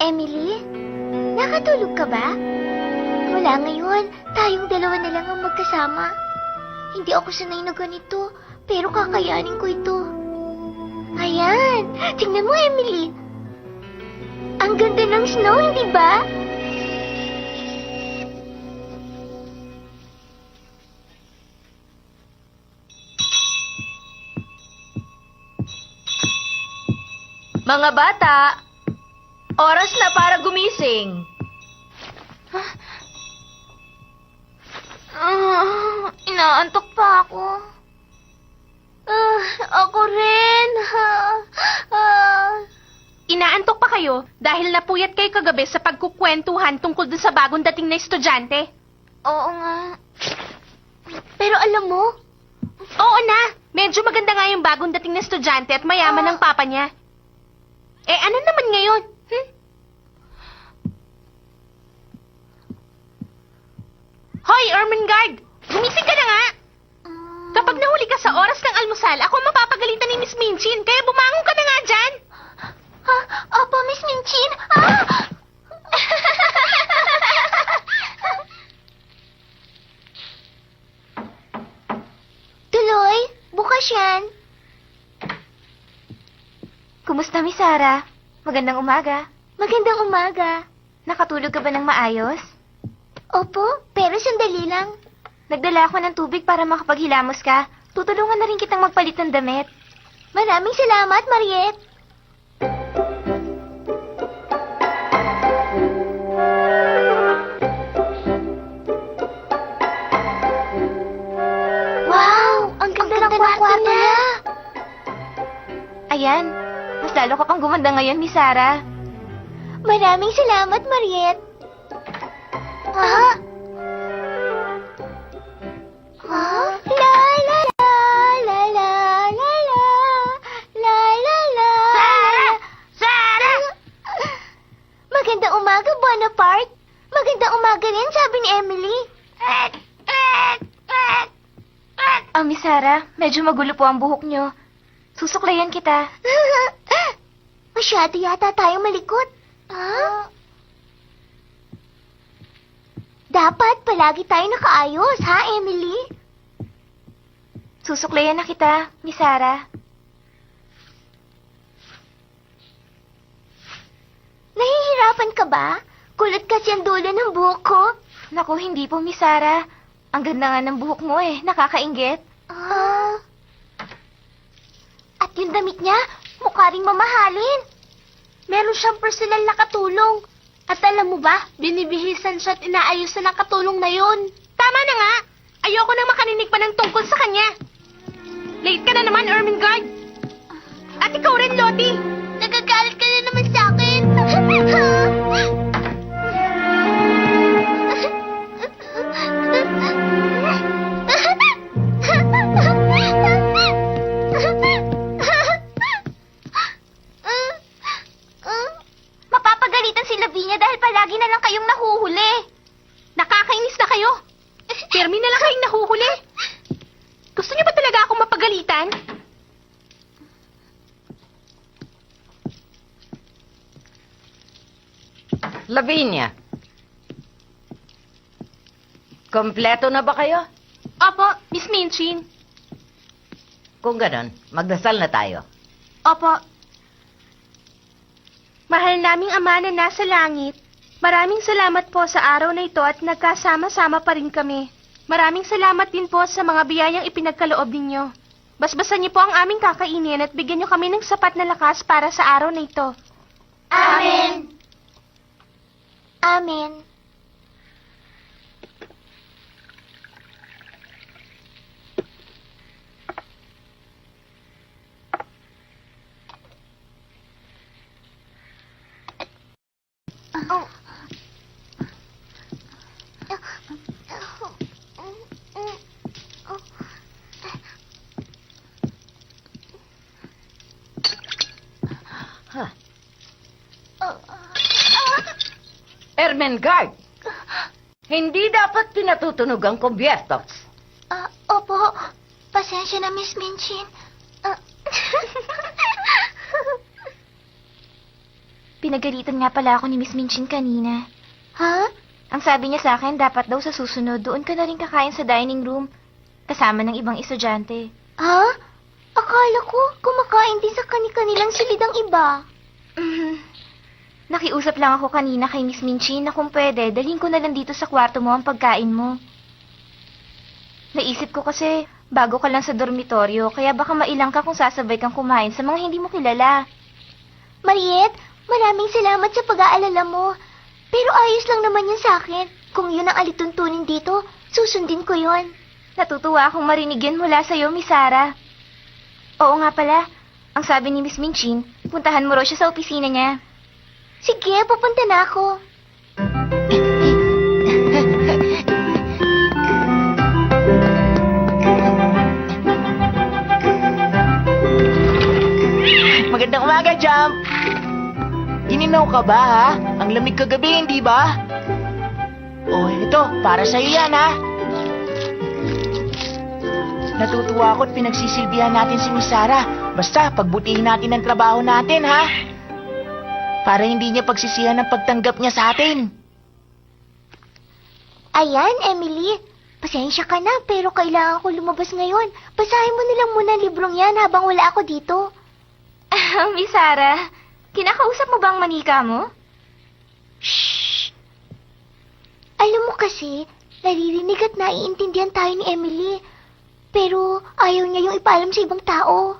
Emily, nakatulog ka ba? Wala ngayon. Tayong dalawa na lang ang magkasama. Hindi ako sanay na ganito, pero kakayanin ko ito. Ayan, tingnan mo, Emily. Ang ganda ng snow, hindi ba? Mga bata, oras na para gumising. Inaantok pa ako. Ako rin. Inaantok pa kayo dahil napuyat kayo kagabi sa pagkukwentuhan tungkol dun sa bagong dating na estudyante? Oo nga. Pero alam mo, Oo na, medyo maganda nga yung bagong dating na estudyante at mayaman ng papa niya. Eh ano naman ngayon? Hoy, Ermengarde! Gumising ka na nga! Kapag nahuli ka sa oras ng almusal, ako mapapagalitan ni Miss Minchin, kaya bumangon ka na nga dyan! Opo, Miss Minchin. Tuloy, bukas yan. Kumusta, Miss Sarah? Magandang umaga. Magandang umaga. Nakatulog ka ba ng maayos? Opo, pero sandali lang. Nagdala ako ng tubig para makapaghilamos ka. Tutulungan na rin kitang magpalit ng damit. Maraming salamat, Mariette. Wow, ang ganda ng kwarto niya. Ayan, mas lalo ka pang gumanda ngayon, Miss Sarah. Maraming salamat, Mariette. Ha? La la la la la la la la la la. Sarah! Magandang umaga, Bonaparte. Magandang umaga rin, sabi ni Emily. Miss Sarah, medyo magulo po ang buhok nyo. Susuklayan kita. Masyado yata tayong malikot. Ha? Dapat palagi tayo nakaayos, ha, Emily? Susuklayan na kita, Miss Sarah. Nahihirapan ka ba? Kulot kasi ang dulo ng buhok ko. Naku, hindi po, Miss Sarah. Ang ganda nga ng buhok mo eh, nakakainggit. At yung damit niya, mukha ring mamahalin. Meron siyang personal na katulong. At alam mo ba, binibihisan siya at inaayos na ng katulong na yun. Tama na nga! Ayoko nang makaninig pa ng tungkol sa kanya. Late ka na naman, Ermengarde. At ikaw rin, Lottie. Nagagalit ka na naman sa akin. Mapapagalitan si Lavinia dahil palagi na lang kayong nahuhuli. Nakakainis na kayo. Termi na lang kayong nahuhuli. Gusto niyo ba talaga akong mapagalitan? Lavinia. Kompleto na ba kayo? Opo, Miss Minchin. Kung ganon, magdasal na tayo. Opo. Mahal naming Ama na nasa langit, maraming salamat po sa araw na ito at nagkasama-sama pa rin kami. Maraming salamat din po sa mga biyayang ipinagkaloob ninyo. Basbasan niyo po ang aming kakainin at bigyan niyo kami ng sapat na lakas para sa araw na ito. Amen. Amen. Ermengarde, hindi dapat pinatutunog ang kubyertos. Opo. Pasensya na, Miss Minchin. Pinagalitan nga pala ako ni Miss Minchin kanina. Ha? Ang sabi niya sa akin, dapat daw sa susunod, doon ka na rin kakain sa dining room. Kasama ng ibang estudyante. Ha? Akala ko, kumakain din sa kani-kanilang silidang iba. Mhm. Nakiusap lang ako kanina kay Miss Minchin na kung pwede, dalhin ko na lang dito sa kwarto mo ang pagkain mo. Naisip ko kasi, bago ka lang sa dormitoryo, kaya baka mailang ka kung sasabay kang kumain sa mga hindi mo kilala. Mariette, maraming salamat sa pag-aalala mo. Pero ayos lang naman yun sa akin. Kung yun ang alituntunin dito, susundin ko yon. Natutuwa akong marinig yan mula sa'yo, Miss Sarah. Oo nga pala, ang sabi ni Miss Minchin, puntahan mo raw siya sa opisina niya. Sige, pupunta na ako. Magandang umaga, Jump! Ininaw ka ba, ha? Ang lamig kagabi, hindi ba? Oh, ito, para sa'yo yan, ha? Natutuwa ako't pinagsisilbihan natin si Miss Sarah. Basta, pagbutihin natin ang trabaho natin, ha? Para hindi niya pagsisihan ang pagtanggap niya sa atin. Ayan, Emily. Pasensya ka na, pero kailangan ko lumabas ngayon. Basahin mo nilang muna ang librong yan habang wala ako dito. Miss Sarah, kinakausap mo ba ang manika mo? Shh! Alam mo kasi, naririnig at naiintindihan tayo ni Emily. Pero ayaw niya yung ipaalam sa ibang tao.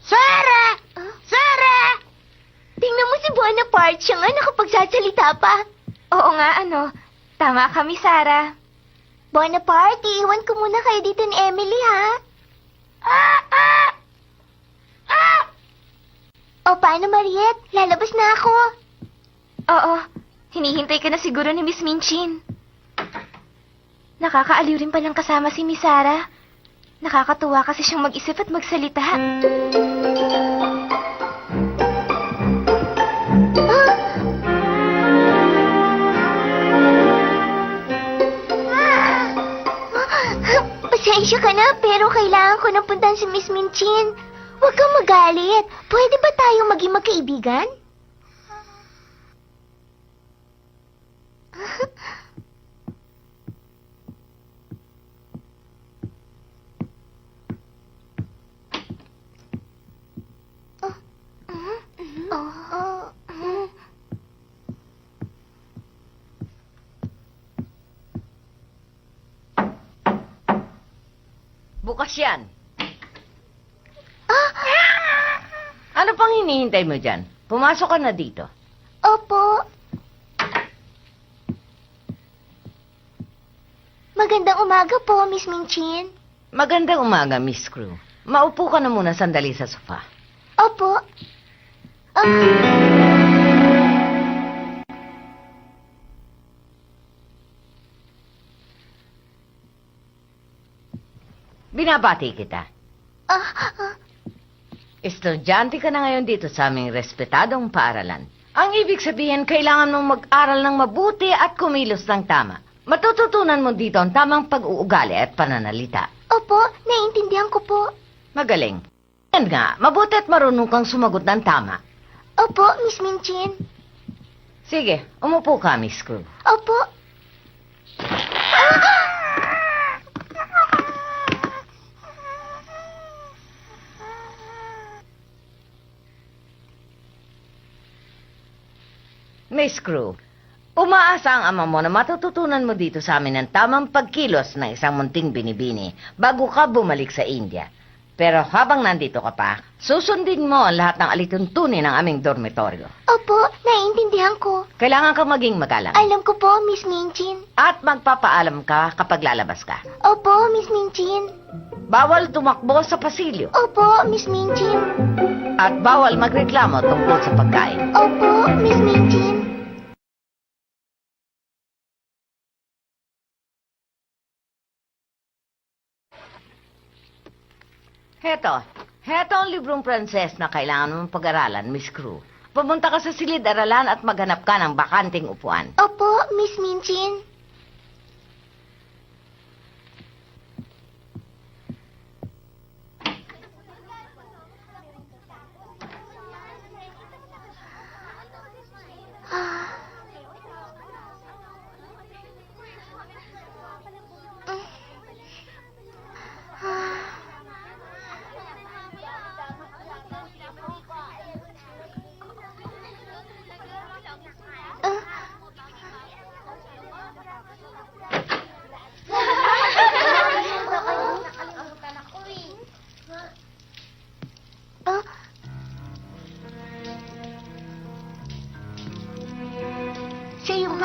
Sarah! Sarah! Tingnan mo si Bonaparte, siya nga nakapagsasalita pa. Oo nga, ano. Tama ka, Miss Sarah. Bonaparte, iiwan ko muna kayo dito ni Emily, ha? O, paano, Mariette? Lalabas na ako. Oo, hinihintay ka na siguro ni Miss Minchin. Nakakaaliw rin palang kasama si Miss Sarah. Nakakatuwa kasi siyang mag-isip at magsalita. Pasensya ka na, pero kailangan ko nang puntahan si Miss Minchin. Huwag kang magalit. Pwede ba tayong maging magkaibigan? Bukas yan. Ano pang hinihintay mo dyan? Pumasok ka na dito. Opo. Magandang umaga po, Miss Minchin. Magandang umaga, Miss Crew. Maupo ka na muna sandali sa sofa. Opo. Binabati kita. Estudyante ka na ngayon dito sa aming respetadong paaralan. Ang ibig sabihin, kailangan mong mag-aral ng mabuti at kumilos ng tama. Matututunan mo dito ang tamang pag-uugali at pananalita. Opo, naiintindihan ko po. Magaling. Yan nga, mabuti at marunong kang sumagot ng tama. Opo, Miss Minchin. Sige, umupo ka, Miss Crew. Opo. Miss Crew, umaasa ang ama mo na matututunan mo dito sa amin ang tamang pagkilos ng isang munting binibini bago ka bumalik sa India. Pero habang nandito ka pa, susundin mo ang lahat ng alituntunin ng aming dormitoryo. Opo, naiintindihan ko. Kailangan kang maging magalang. Alam ko po, Miss Minchin. At magpapaalam ka kapag lalabas ka. Opo, Miss Minchin. Bawal tumakbo sa pasilyo. Opo, Miss Minchin. At bawal magreklamo tungkol sa pagkain. Opo, Miss Minchin. Heto ang librong Pranses na kailangan mong pag-aralan, Miss Crew. Pumunta ka sa silid-aralan at maghanap ka ng bakanting upuan. Opo, Miss Minchin.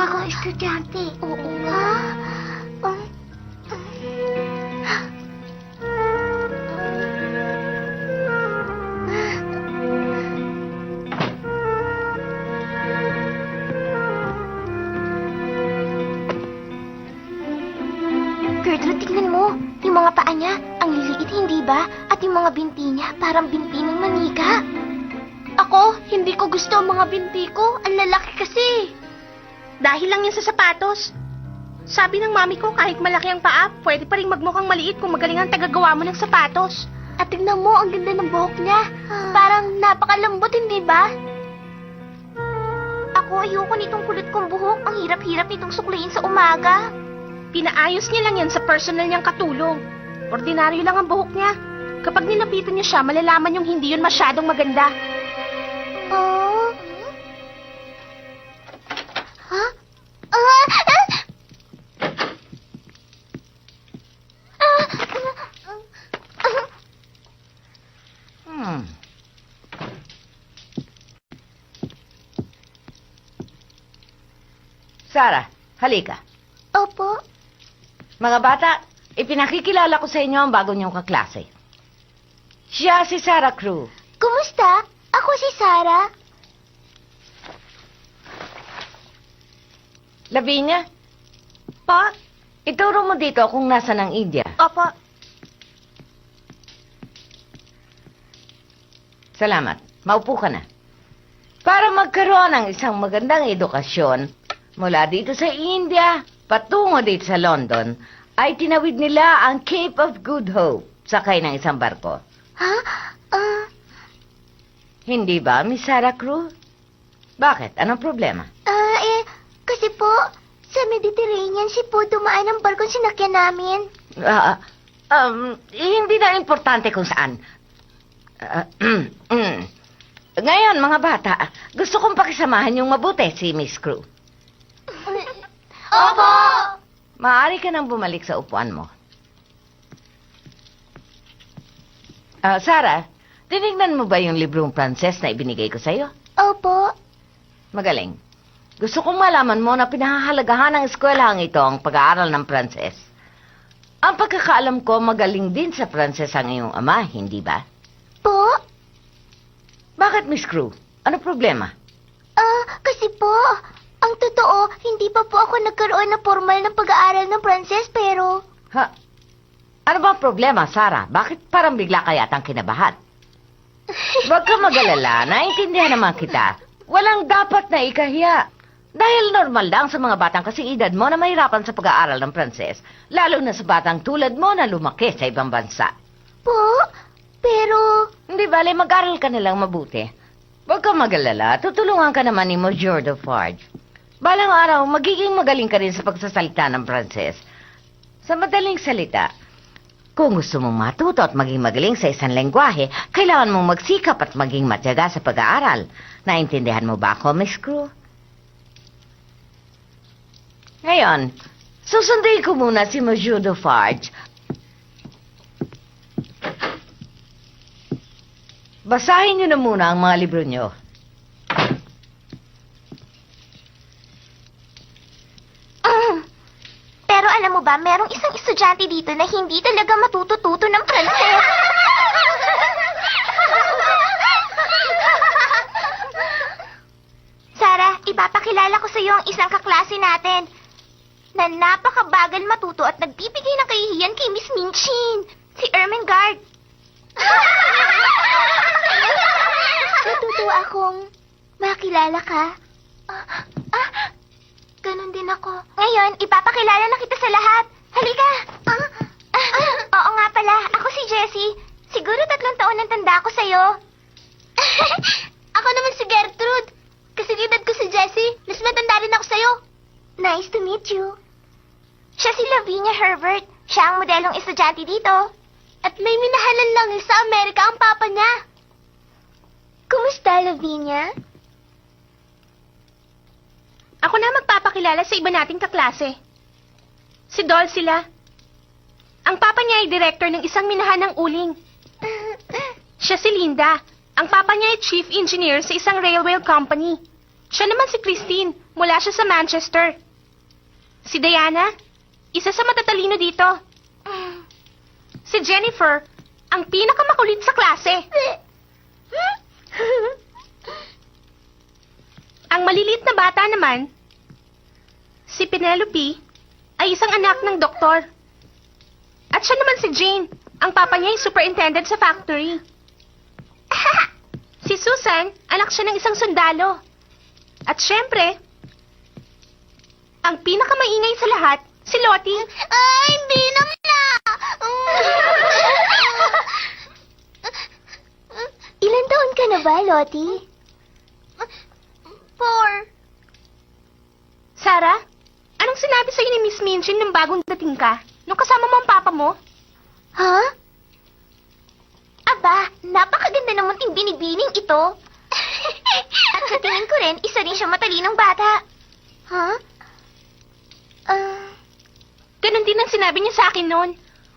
mukha kang estudyante. Oo nga. Gertrude, tingnan mo. Yung mga paa niya, ang liliit, hindi ba? At yung mga binti niya, parang binti ng manika. Ako, hindi ko gusto ang mga binti ko. Ang lalaki kasi. Dahil lang yan sa sapatos. Sabi ng mami ko, kahit malaki ang paa, pwede pa rin magmukhang maliit kung magaling ang tagagawa mo ng sapatos. At tingnan mo, ang ganda ng buhok niya. Parang napakalambot, hindi ba? Ako, ayoko nitong kulot kong buhok. Ang hirap-hirap nitong sukliin sa umaga. Pinaayos niya lang yan sa personal niyang katulong. Ordinaryo lang ang buhok niya. Kapag nilapitan niya siya, malalaman yung hindi yun masyadong maganda. Oh? Ha? Sarah, halika. Opo. Mga bata, ipinakikilala ko sa inyo ang bago niyong kaklase. Siya si Sarah Crew. Kumusta? Ako si Sarah. Lavinia, pa, ituro mo dito kung nasa ng India. Opo. Salamat. Maupo ka na. Para magkaroon ng isang magandang edukasyon, mula dito sa India, patungo dito sa London, ay tinawid nila ang Cape of Good Hope, sakay ng isang barko. Ha? Hindi ba, Miss Sarah Crew? Bakit? Anong problema? Kasi po, sa Mediterranean Sea po dumaan ang barkong sinakyan namin. Hindi na importante kung saan. Ngayon, mga bata, gusto kong pakisamahan yung mabuti si Miss Crew. Opo! Maaari ka nang bumalik sa upuan mo. Sarah, tinignan mo ba yung librong Pranses na ibinigay ko sa'yo? Opo. Magaling. Gusto kong malaman mo na pinahahalagahan ng eskwelahang ito ang pag-aaral ng Pranses. Ang pagkakaalam ko, magaling din sa Pranses ang iyong ama, hindi ba? Po? Bakit, Miss Crew? Ano problema? Kasi po, ang totoo, hindi pa po ako nagkaroon ng formal na pag-aaral ng Pranses, pero... Ha? Ano ba ang problema, Sarah? Bakit parang bigla ka yatang kinabahan? Huwag ka mag-alala, naintindihan naman kita. Walang dapat na ikahiya. Dahil normal lang sa mga batang kasing edad mo na mahirapan sa pag-aaral ng Pranses, lalo na sa batang tulad mo na lumaki sa ibang bansa. Po? Pero... Hindi bale, mag-aral ka nilang mabuti. Huwag ka mag-alala, tutulungan ka naman ni Monsieur Defarge. Balang araw, magiging magaling ka rin sa pagsasalita ng Pranses. Sa madaling salita, kung gusto mong matuto at maging magaling sa isang lengguwahe, kailangan mong magsikap at maging matyaga sa pag-aaral. Naintindihan mo ba ako, Miss Crew? Ngayon, susunduin ko muna si Monsieur Defarge. Basahin niyo na muna ang mga libro niyo. Pero alam mo ba, merong isang estudyante dito na hindi talaga matutututo ng Pranses. Sarah, ipapakilala ko sa iyo ang isang kaklase natin na napakabagal matuto at nagbibigay ng kahihiyan kay Miss Minchin, si Ermengarde. Natutuwa akong makilala ka. Ganon din ako. Ngayon, ipapakilala na kita sa lahat. Halika! Oo nga pala, ako si Jessie. Siguro 3 taon ang tanda ko sa'yo. Ako naman si Gertrude. Kasi edad ko si Jessie. Mas matanda rin ako sa'yo. Nice to meet you. Siya si Lavinia Herbert. Siya ang modelong estudyante dito. At may minahalan lang sa Amerika ang papa niya. Kumusta, Lavinia? Ako na magpapakilala sa iba nating kaklase. Si Dol sila. Ang papa niya ay director ng isang minahan ng uling. Siya si Linda. Ang papa niya ay chief engineer sa isang railway company. Siya naman si Christine. Mula siya sa Manchester. Si Diana, isa sa matatalino dito. Si Jennifer, ang pinakamakulit sa klase. Ang maliliit na bata naman, si Penelope, ay isang anak ng doktor. At siya naman si Jane, ang papa niya ay superintendent sa factory. Si Susan, anak siya ng isang sundalo. At syempre, ang pinakamaingay sa lahat, si Lottie. Ay, hindi naman na! Ilan taon ka na ba, Lottie? 4. Sarah, anong sinabi sa'yo ni Miss Minchin nung bagong dating ka? Nung kasama mo ang papa mo? Ha? Aba, napakaganda ng munting binibining ito. At sa tingin ko rin, isa rin siya matalinong bata. Ha? Ganon din ang sinabi niya sa akin noon.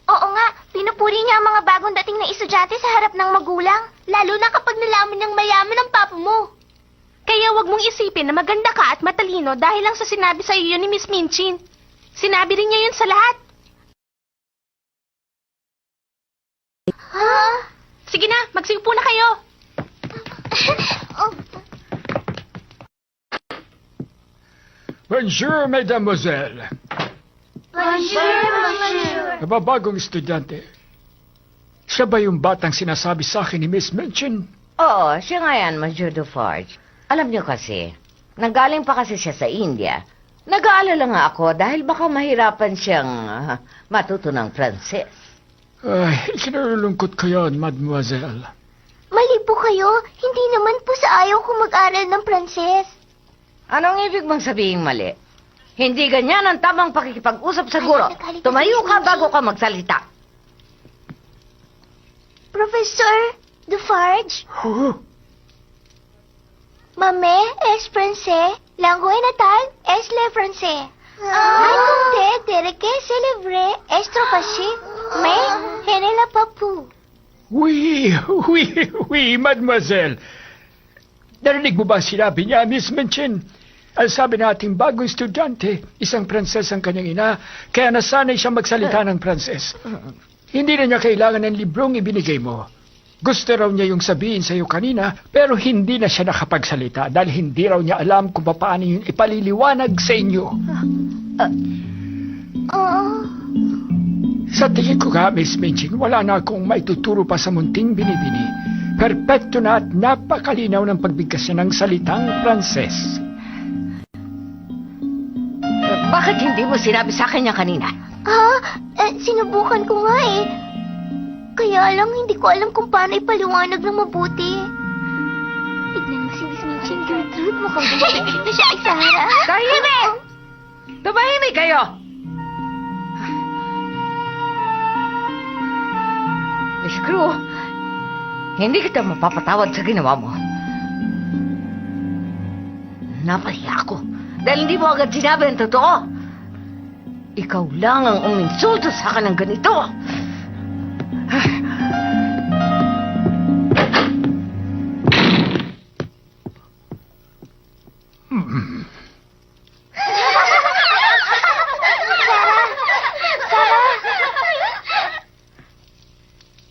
Oo nga, pinupuri niya ang mga bagong dating na estudyante sa harap ng magulang. Lalo na kapag nalaman niyang mayaman ang papa mo. Kaya wag mong isipin na maganda ka at matalino dahil lang sa sinabi sa iyo ni Miss Minchin. Sinabi rin niya yun sa lahat. Ha? Sige na, magsiupo na kayo. Oh, Bonjour, mademoiselle. bonjour. Nababagong estudyante. Siya ba yung batang sinasabi sa akin ni Miss Minchin? Oo, siya nga yan, Monsieur Dufarge. Alam niyo kasi, nanggaling pa kasi siya sa India. Nag-aalala nga ako dahil baka mahirapan siyang matuto ng Pranses. Ay, kinalulungkot ko yun, mademoiselle. Mali po kayo. Hindi naman po sa ayaw ko mag-aral ng Pranses. Anong ibig mong sabihin mali? Hindi ganyan ang tamang pakikipag-usap sa guro. Ay, nagalit Tumayo ako, ka Miss bago ka magsalita. Professor Dufarge, Oh, Mame es français, langue natale es le français. Mai compte de que célébrer est trop facile, mais je ne l'ai pas pu. oui, oui, mademoiselle. Narinig mo ba sinabi niya, Miss Minchin? Ang sabi nating bagong estudyante, isang Pranses ang kanyang ina, kaya nasanay siya magsalita ng Pranses. Hindi na niya kailangan ng librong ibinigay mo. Gusto raw niya yung sabihin sa iyo kanina, pero hindi na siya nakapagsalita dahil hindi raw niya alam kung paano yung ipaliliwanag sa inyo. Sa tingin ko nga, Miss Minchin, wala na akong maituturo pa sa munting binibini. Perpekto na at napakalinaw ng pagbigkas niya ng salitang Pranses. Bakit hindi mo sinabi sa akin niya kanina? Sinubukan ko nga eh. Kaya lang, hindi ko alam kung paano ipaliwanag ng mabuti. Tignan mo si Miss Minchin, Gertrude. Mukhang galit na siya kay Sarah. Tahimik! Tumahimik kayo! Miss Crew, hindi kita mapapatawad sa ginawa mo. Napahiya ako dahil hindi mo agad sinabi ang totoo. Ikaw lang ang uminsulto sa akin ng ganito.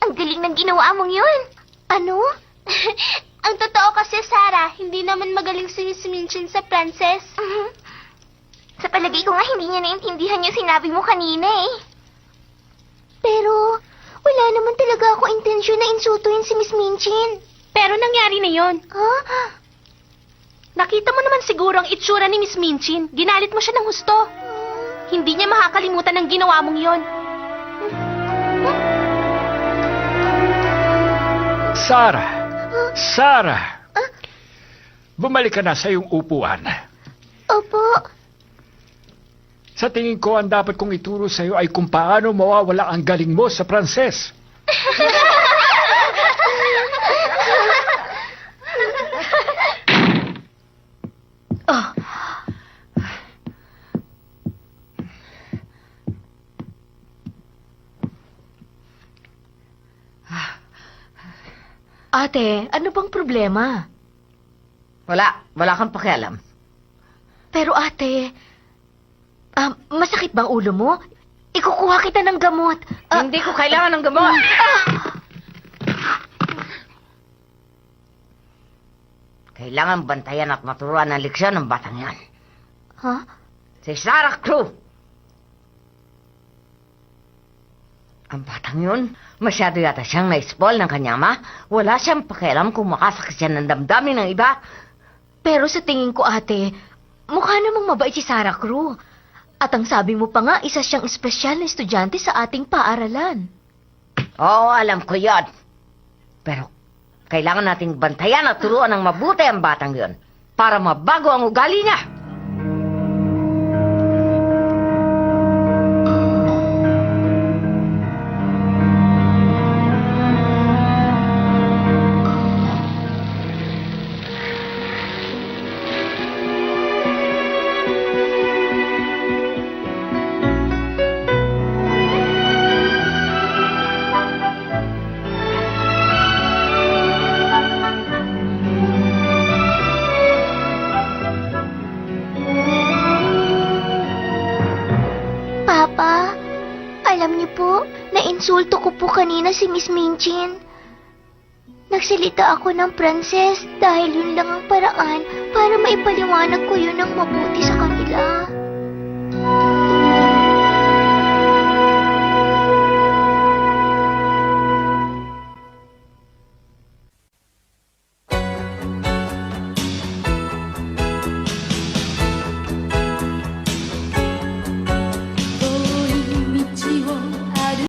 Ang galing ng ginawa mong yun. Ano? Ang totoo kasi, Sarah, hindi naman magaling si Miss Minchin sa Pranses. Sa palagay ko nga, hindi niya naintindihan yung sinabi mo kanina eh. Pero, wala naman talaga ako intensyon na insultuin si Miss Minchin. Pero nangyari na yon. Ha? Nakita mo naman siguro ang itsura ni Miss Minchin. Ginalit mo siya ng husto. Hindi niya makakalimutan ang ginawa mong yon. Sarah! Sarah! Bumalik ka na sa iyong upuan. Opo. Sa tingin ko, ang dapat kong ituro sa iyo ay kung paano mawawala ang galing mo sa Pranses. Ate, ano bang problema? Wala kang pakialam. Pero ate, masakit bang ulo mo? Ikukuha kita ng gamot. Hindi ko kailangan ng gamot. Kailangan bantayan at maturuan ng leksyon ng batang yan. Ha? Si Sarah Crew. Ang batang yun, masyado yata siyang na-spoil ng kanyang ama. Wala siyang pakialam kung makasakit siya ng damdamin ng iba. Pero sa tingin ko ate, mukha namang mabait si Sarah Crew. At ang sabi mo pa nga, isa siyang espesyal na estudyante sa ating paaralan. Oo, alam ko yan. Pero kailangan nating bantayan at turuan ng mabuti ang batang yun para mabago ang ugali niya. Papa, alam niyo po, nainsulto ko po kanina si Miss Minchin. Nagsalita ako ng Pranses dahil yun lang ang paraan para maipaliwanag ko yun ng mabuti sa